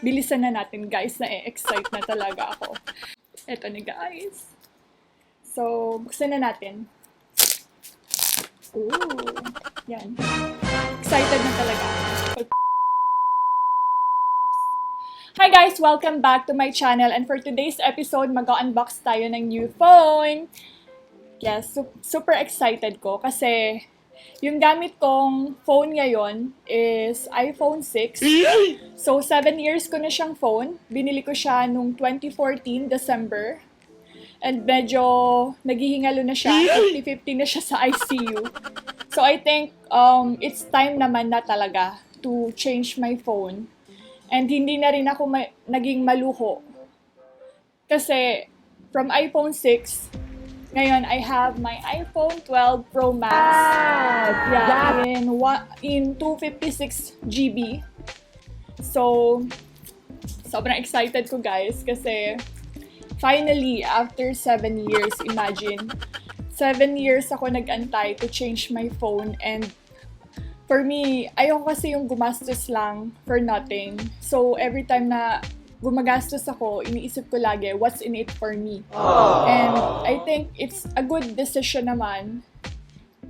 bilisan na natin guys, na-excite na talaga ako. Eto na guys. So, buksan na natin. Ooh, yan. Excited na talaga ako. Hi guys! Welcome back to my channel, and for today's episode, mag-unbox tayo ng new phone. Yes, super excited ko kasi yung gamit kong phone ngayon is iPhone 6. So, 7 years ko na siyang phone. Binili ko siya nung 2014, December. And medyo naghihingalo na siya. 50-50 na siya sa ICU. So, I think it's time naman na talaga to change my phone. And hindi na rin ako naging maluho. Kasi from iPhone 6, ngayon, I have my iPhone 12 Pro Max. Yeah, in 256 GB. So, sobrang excited ko guys kasi finally, after 7 years, imagine, 7 years ako nag-antay to change my phone, and for me, ayoko kasi yung gumastos lang for nothing. So, every time na gumagastos ako, iniisip ko lagi, what's in it for me? And I think it's a good decision naman,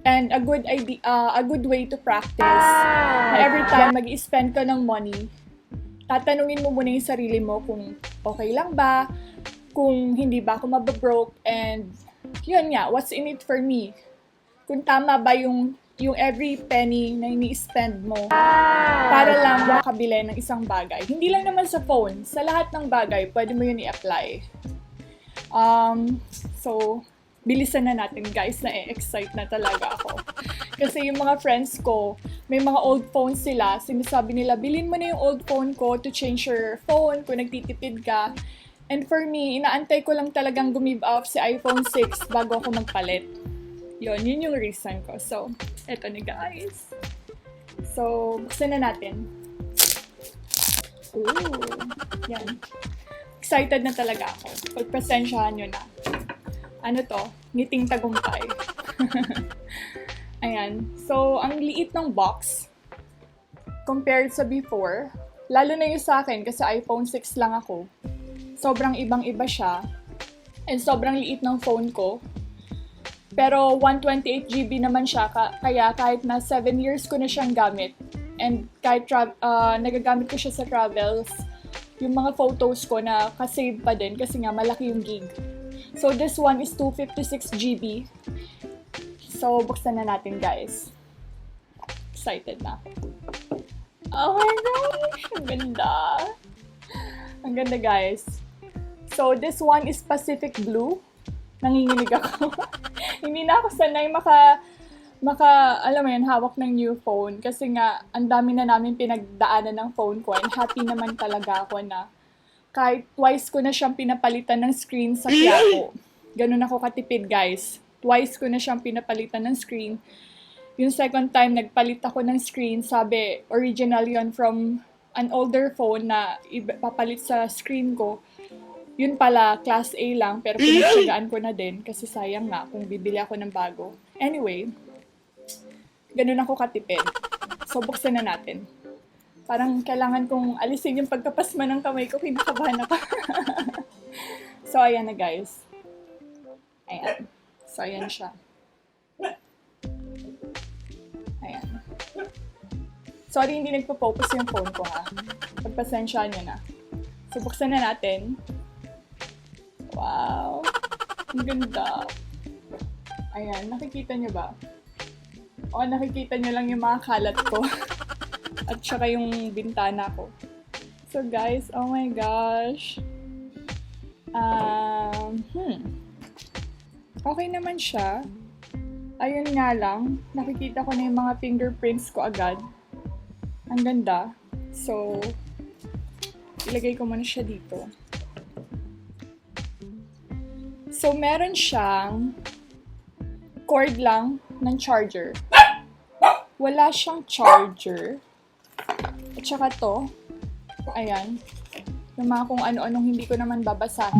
and a good idea, a good way to practice. Na every time mag-i-spend ka ng money, tatanungin mo muna yung sarili mo kung okay lang ba, kung hindi ba ako mababroke, and yun nga, what's in it for me? Kung tama ba yung every penny na ini-spend mo para lang makabili ng isang bagay. Hindi lang naman sa phone, sa lahat ng bagay, pwede mo yun i-apply. So, bilisan na natin guys, na-excite na talaga ako. Kasi yung mga friends ko, may mga old phones sila, sinasabi nila, bilhin mo na yung old phone ko to change your phone kung nagtitipid ka. And for me, inaantay ko lang talagang gumive off si iPhone 6 bago ako magpalit. Yun yung reason ko. So, eto na guys. So, buksan na natin. Ooh, yan. Excited na talaga ako. Pagpasensyahan nyo na. Ano to? Ngiting tagumpay. Ayan. So, ang liit ng box compared sa before, lalo na yung sa akin kasi iPhone 6 lang ako. Sobrang ibang-iba siya. And sobrang liit ng phone ko. Pero 128 GB naman siya, kaya kahit na 7 years ko na siyang gamit, and kahit nagagamit ko siya sa travels, yung mga photos ko na kasave pa din kasi nga malaki yung gig. So this one is 256 GB. So buksan na natin guys. Excited na ako. Oh my gosh! Ang ganda! Ang ganda guys. So this one is Pacific Blue. Nanginginig ako. Hindi na ako sanay alam mo yun, hawak ng new phone. Kasi nga, ang dami na namin pinagdaanan ng phone ko. And happy naman talaga ako na kahit twice ko na siyang pinapalitan ng screen sa Quiapo. Ganun ako katipid, guys. Twice ko na siyang pinapalitan ng screen. Yung second time, nagpalit ako ng screen. Sabi, original yun from an older phone na ipapalit sa screen ko. Yun pala, class A lang, pero pinagsagaan ko na din kasi sayang nga kung bibili ako ng bago. Anyway, ganun ako katipid. So, buksan na natin. Parang kailangan kong alisin yung pagkapasma ng kamay ko, kinakabahan ako. So, ayan na guys. Ayan. So, ayan siya. Ayan. Sorry, hindi nagpo-focus yung phone ko ha. Pagpasensyahan nyo na. So, buksan na natin. Wow! Ang ganda! Ayan, nakikita nyo ba? O, nakikita nyo lang yung mga kalat ko. At saka yung bintana ko. So guys, oh my gosh! Okay naman siya. Ayun nga lang, nakikita ko na yung mga fingerprints ko agad. Ang ganda. So, ilagay ko muna siya dito. So, meron siyang cord lang ng charger. Wala siyang charger. At saka to, ayan, yung mga kung ano-anong hindi ko naman babasahin.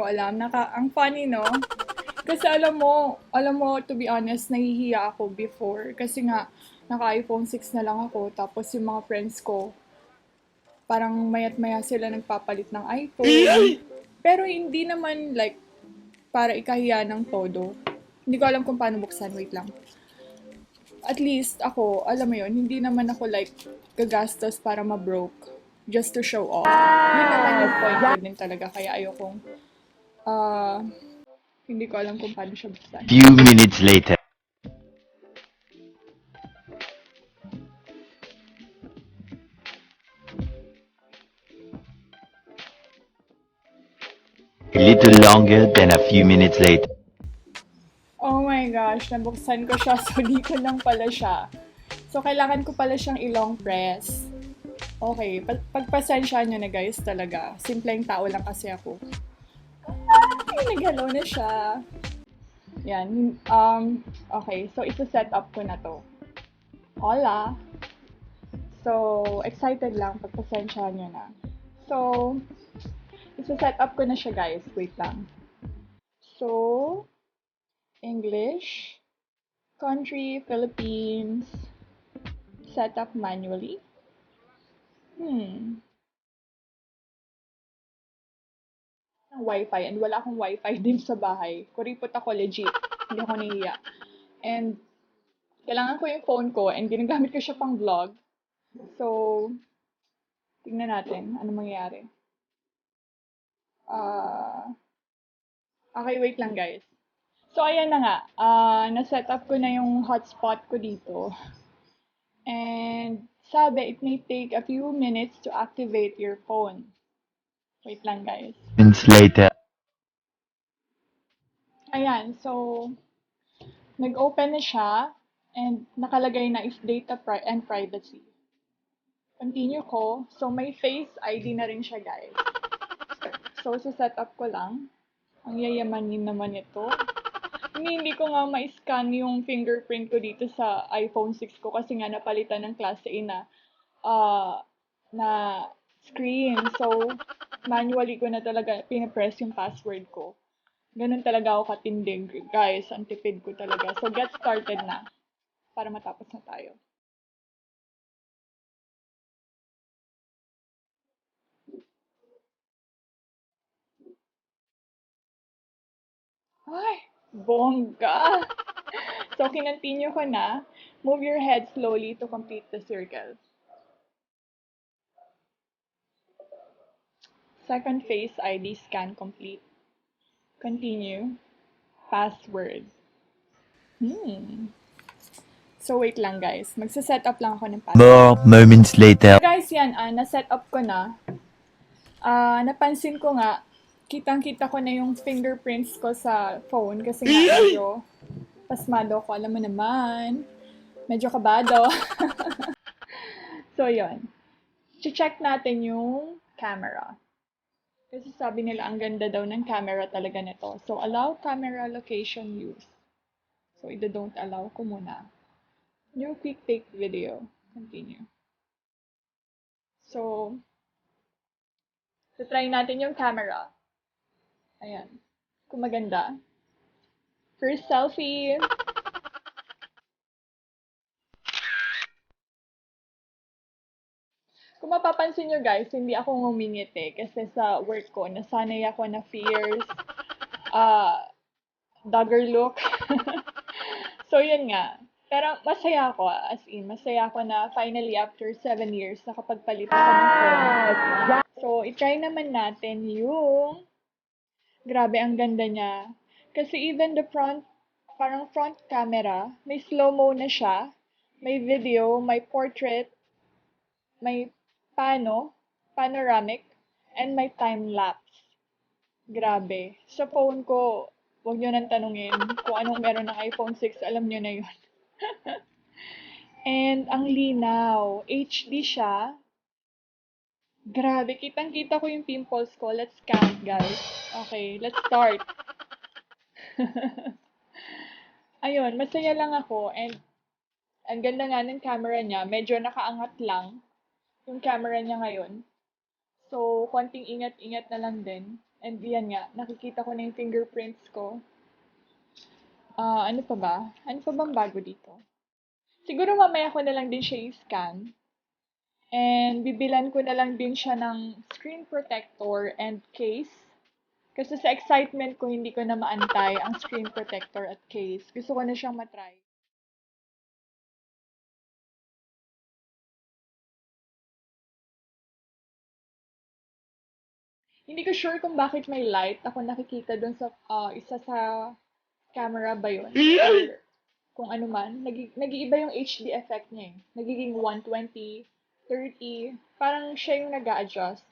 ko alam. Ang funny, no? Kasi alam mo, to be honest, nahihiya ako before. Kasi nga, naka-iPhone 6 na lang ako. Tapos yung mga friends ko, parang mayat maya sila nagpapalit ng iPhone. Pero hindi naman like, para ikahiya ng todo. Hindi ko alam kung paano buksan. Wait lang. At least ako, alam mo yun, hindi naman ako like gagastos para ma-broke just to show off. Yun naman yung point ko din talaga. Kaya ayokong, hindi ko alam kung paano siya buksan. Few minutes later. A little longer than a few minutes later. Oh my gosh, nabuksan ko siya so dito lang pala siya. So kailangan ko pala siyang i-long press. Okay, pagpasensya nyo na guys talaga. Simpleng tao lang kasi ako. Ay, nag-hello na siya. Yan. Okay, so isa-set up ko na to. Hola! So, excited lang. Pagpasensya nyo na. So, isa-set up ko na siya guys. Wait lang. So, English, country, Philippines, set up manually. Ng Wi-Fi, and wala akong Wi-Fi din sa bahay. Kuripot ako, legit. Hindi ako nahiya. And, kailangan ko yung phone ko, and ginagamit ko siya pang vlog. So, tingnan natin ano mangyayari. Okay, wait lang guys. So, ayan na nga. Na-set up ko na yung hotspot ko dito. And, sabi, it may take a few minutes to activate your phone. Wait lang guys. Minutes later. Ayan, so, nag-open na siya. And, nakalagay na is data and privacy. Continue ko. So, may Face ID na rin siya guys. So, set up ko lang. Ang yayamanin naman ito. Hindi ko nga ma-scan yung fingerprint ko dito sa iPhone 6 ko kasi nga napalitan ng klase A na screen. So, manually ko na talaga pinapress yung password ko. Ganun talaga ako katindig. Guys, ang tipid ko talaga. So, get started na para matapos na tayo. Ay, bongga! So, kinontinue ko na. Move your head slowly to complete the circle. Second Face ID scan complete. Continue. Password. So, wait lang guys. Magsa-set up lang ako ng password. More moments later. So, guys, yan. Na-set up ko na. Napansin ko nga, kitang-kita ko na yung fingerprints ko sa phone kasi nga medyo pasmado ko. Alam mo naman. Medyo kabado. So, yun. Check natin yung camera. Kasi sabi nila, ang ganda daw ng camera talaga nito. So, allow camera location use. So, don't allow ko muna. New quick take video. Continue. So, try natin yung camera. Ayan. Kung maganda. First selfie. Kung mapapansin nyo guys, hindi ako ngumingiti kasi sa work ko, nasanay ako na fierce, dogger look. So, yun nga. Pero masaya ako, as in, masaya ako na finally after 7 years, nakapagpalit ako ng phone. So, itry naman natin yung, grabe, ang ganda niya. Kasi even the front, parang front camera, may slow-mo na siya, may video, may portrait, may panoramic, and may time-lapse. Grabe. Sa phone ko, huwag nyo nang tanungin kung anong meron ng iPhone 6, alam nyo na yun. And ang linaw. HD siya. Grabe, kitang-kita ko yung pimples ko. Let's count, guys. Okay, let's start. Ayun, masaya lang ako. And ang ganda nga ng camera niya. Medyo nakaangat lang yung camera niya ngayon. So, konting ingat-ingat na lang din. And yan nga, nakikita ko na yung fingerprints ko. Ano pa ba? Ano pa bang bago dito? Siguro mamaya ko na lang din siya i-scan. And bibilan ko na lang din siya ng screen protector and case. Kasi sa excitement ko, hindi ko na maantay ang screen protector at case. Gusto ko na siyang matry. Hindi ko sure kung bakit may light ako nakikita dun sa isa sa camera ba yun? Or kung ano man. Nag-iiba yung HD effect niya eh. Nagiging 120, 30. Parang siya yung nag-a-adjust.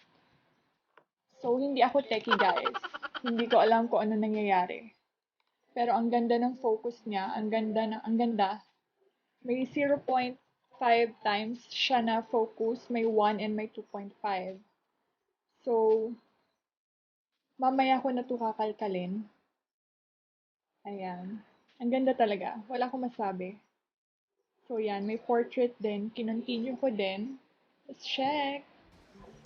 So, hindi ako techie guys. Hindi ko alam kung ano nangyayari. Pero ang ganda ng focus niya. Ang ganda. May 0.5 times siya na focus. May 1 and may 2.5. So, mamaya ko na ito kakalkalin. Ayan. Ang ganda talaga. Wala akong masabi. So, yan. May portrait din. Kinontinue ko din. Let's check.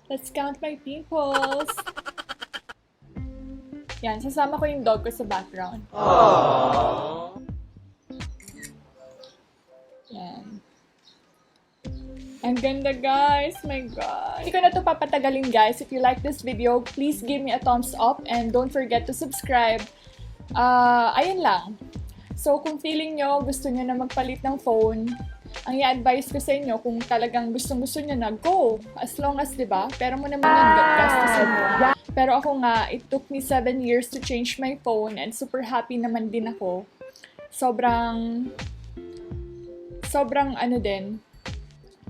Let's count my pimples. Yan. Sasama ko yung dog ko sa background. Yan. Ang ganda, guys. My God. Hindi ko na ito papatagalin, guys. If you like this video, please give me a thumbs up and don't forget to subscribe. Ayun lang. So, kung feeling nyo, gusto nyo na magpalit ng phone, ang i-advise ko sa inyo, kung talagang gustong-gusto nyo na, go! As long as, diba? Pero mo naman yung gastusin mo. Pero ako nga, it took me 7 years to change my phone and super happy naman din ako. Sobrang ano din,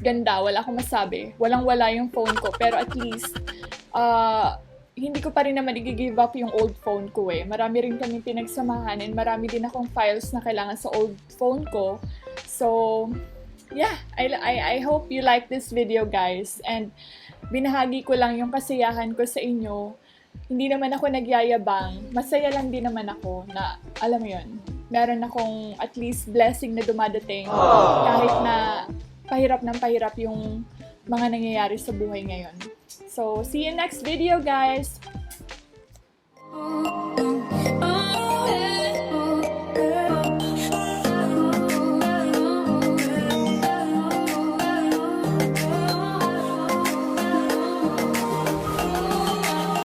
ganda, wala akong masabi. Walang-wala yung phone ko, pero at least, hindi ko pa rin naman i-give up yung old phone ko eh. Marami rin kaming pinagsamahan and marami din akong files na kailangan sa old phone ko. So, yeah, I hope you like this video, guys. And binahagi ko lang yung kasiyahan ko sa inyo. Hindi naman ako nagyayabang. Masaya lang din naman ako na, alam mo yun, meron akong at least blessing na dumadating kahit na pahirap ng pahirap yung mga nangyayari sa buhay ngayon. So, see you next video, guys!